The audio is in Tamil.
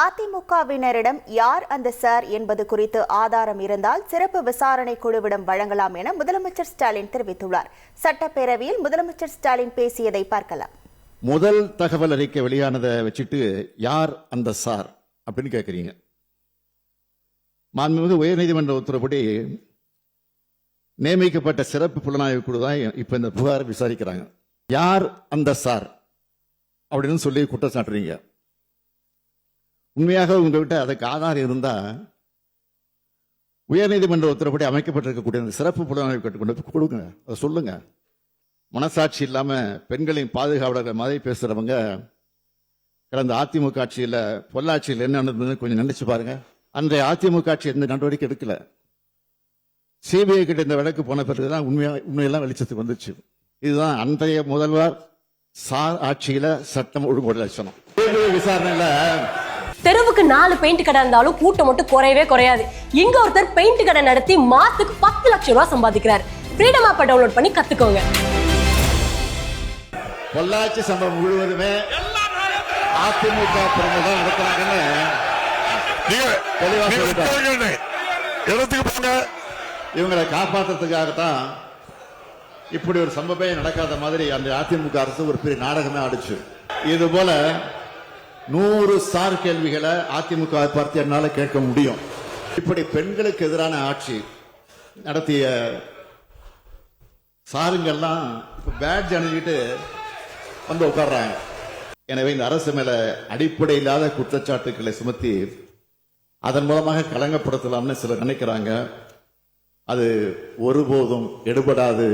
அதிமுகவினரிடம் யார் அந்த சார் என்பது குறித்து ஆதாரம் இருந்தால் சிறப்பு விசாரணை குழுவிடம் வழங்கலாம் என முதலமைச்சர் ஸ்டாலின் தெரிவித்துள்ளார். சட்டப்பேரவையில் முதலமைச்சர் ஸ்டாலின் பேசியதை பார்க்கலாம். முதல் தகவல் அறிக்கை வெளியானதை வச்சுட்டு யார் அந்த சார் அப்படின்னு கேட்கறீங்க. மாண்புமிகு உயர்நீதிமன்ற உத்தரவுப்படி நியமிக்கப்பட்ட சிறப்பு புலனாய்வு குழு தான் இப்ப இந்த புகாரை விசாரிக்கிறாங்க. யார் அந்த சார் அப்படின்னு சொல்லி குற்றம் சாட்டுறீங்க. உண்மையாக உங்ககிட்ட அதுக்கு ஆதாரம் இருந்தா உயர்நீதிமன்ற உத்தரவுப்படி அமைக்கப்பட்டிருக்கக்கூடிய அந்த சிறப்பு புலனாய்வு கட்டுக்கொண்டு கொடுங்க, அதை சொல்லுங்க. மனசாட்சி இல்லாம பெண்களின் பாதுகாவலர்கள் மாதிரி பேசுறவங்க கடந்த அதிமுக ஆட்சியில் பொள்ளாட்சியில் என்ன நடந்ததுன்னு கொஞ்சம் நினைச்சு பாருங்க. அன்றைய அதிமுக ஆட்சி எந்த நடவடிக்கை எடுக்கல. சிபிஐ கிட்ட இந்த வழக்கு போன பிறகுதான் உண்மையெல்லாம் வெளிச்சத்துக்கு வந்துச்சு. இதுதான் அன்றைய முதல்வர் சார் ஆட்சியில சட்டம் ஒழுங்கு லட்சணம். விசாரணையில தெருவுக்கு 4 பெயிண்ட் கடை இருந்தாலும் கூட்டம் மட்டும் குறையவே குறையாது. இங்க ஒருத்தர் பெயிண்ட் கடை நடத்தி மாசத்துக்கு 10 லட்சம் ரூபாய் சம்பாதிக்கிறார். ஃப்ரீடம் ஆப்பை டவுன்லோட் பண்ணி கத்துக்கோங்க. பொள்ளாச்சி சம்பவம் முழுவதுமே அதிமுக பிரமுகர் நடக்கிறாங்கன்னு தெளிவா சொல்லிட்டாங்க. இவங்களை காப்பாற்றுறதுக்காகத்தான் இப்படி ஒரு சம்பவமே நடக்காத மாதிரி அந்த அதிமுக அரசு ஒரு பெரிய நாடகமே ஆடிச்சு. இது போல 100 சார் கேள்விகளை அதிமுக பார்த்து என்னால கேட்க முடியும். இப்படி பெண்களுக்கு எதிரான ஆட்சி நடத்திய சாருங்கள்லாம் இப்ப பேட்ஜ் அணிஞ்சிட்டு வந்து உட்கார்றாங்க. எனவே இந்த அரசு மேல அடிப்படை இல்லாத குற்றச்சாட்டுக்களை சுமத்தி அதன் மூலமாக களங்கப்படுத்தலாம்னு சிலர் நினைக்கிறாங்க. அது ஒருபோதும் எடுபடாது.